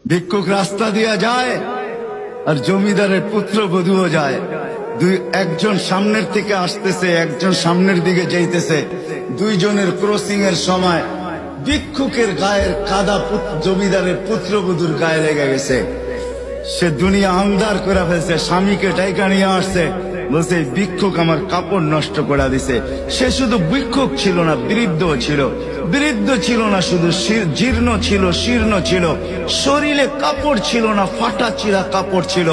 ভিক্ষুক রাস্তা দিয়া যায় আর জমিদারের পুত্রবধূও যায়। একজন সামনের থেকে আসতেছে, একজন সামনের দিকে যাইতেছে। দুইজনের ক্রসিং এর সময় ভিক্ষুকের গায়ের কাদা জমিদারের পুত্রবধূর গায়ে লেগে গেছে। সে দুনিয়া আন্ধার করে ফেলছে, স্বামীকে ডাইকা নিয়ে আসছে, বলছে ভিক্ষুক আমার কাপড় নষ্ট করে দিছে। সে শুধু ভিক্ষুক ছিল না, বৃদ্ধ ছিল। বৃদ্ধ ছিল না শুধু, জীর্ণ ছিল, শীর্ণ ছিল। শরীরে কাপড় ছিল না, ফাটা চিরা কাপড় ছিল।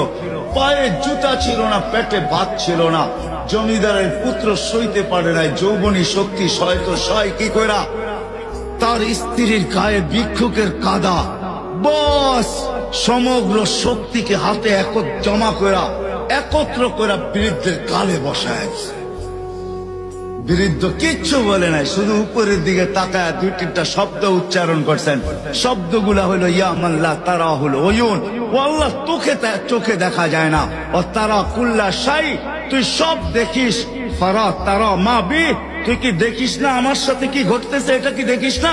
পায়ে জুতা ছিল না, পেটে ভাত ছিল না। জমিদারের পুত্র সইতে পারে নাই, যৌবনী শক্তি সয়তো সয় কি কইরা তার স্ত্রীর গায়ে ভিক্ষুকের কাদা। বস সমগ্র শক্তিকে হাতে একত্র করা বৃদ্ধের কালে বসায়। বৃদ্ধ কিচ্ছু বলে নাই, শুধু উপরের দিকে তাকায় দুই তিনটা শব্দ উচ্চারণ করছেন। শব্দগুলা হলো ইয়া মাল্লা তারা হলো ওয়ুন, ও আল্লাহ চোখে দেখা যায় না। ও তারা কুল্লা শাই, তুই সব দেখিস। ফারা তারা মা বি, তুই কি দেখিস না আমার সাথে কি ঘটতেছে? এটা কি দেখিস না?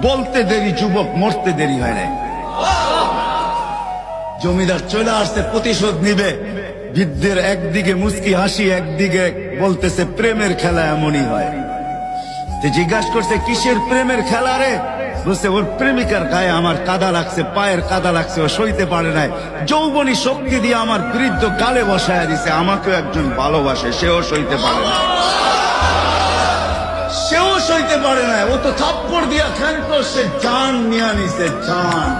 বলতে দেরি যুবক, মরতে দেরি হয় নাই। জমিদার চলে আসছে, প্রতিশোধ নিবে। বৃদ্ধের একদিকে মুস্কি হাসি, একদিকে বলতেছে প্রেমের খেলা এমনই হয়। জিজ্ঞাসা করছে কিসের প্রেমের খেলা রে? বলছে ওর প্রেমিকার গায়ে আমার কাদা লাগছে, পায়ের কাদা লাগছে, ও সইতে পারে নাই। যৌবনী শক্তি দিয়ে আমার বৃদ্ধ গালে বসায় দিছে। আমাকেও একজন ভালোবাসে, সেও সইতে পারে না। সেও সইতে পারে না। ও তো থাপ্পড় দিয়া খ্যান করছে, জান নিয়ে নিছে, জান।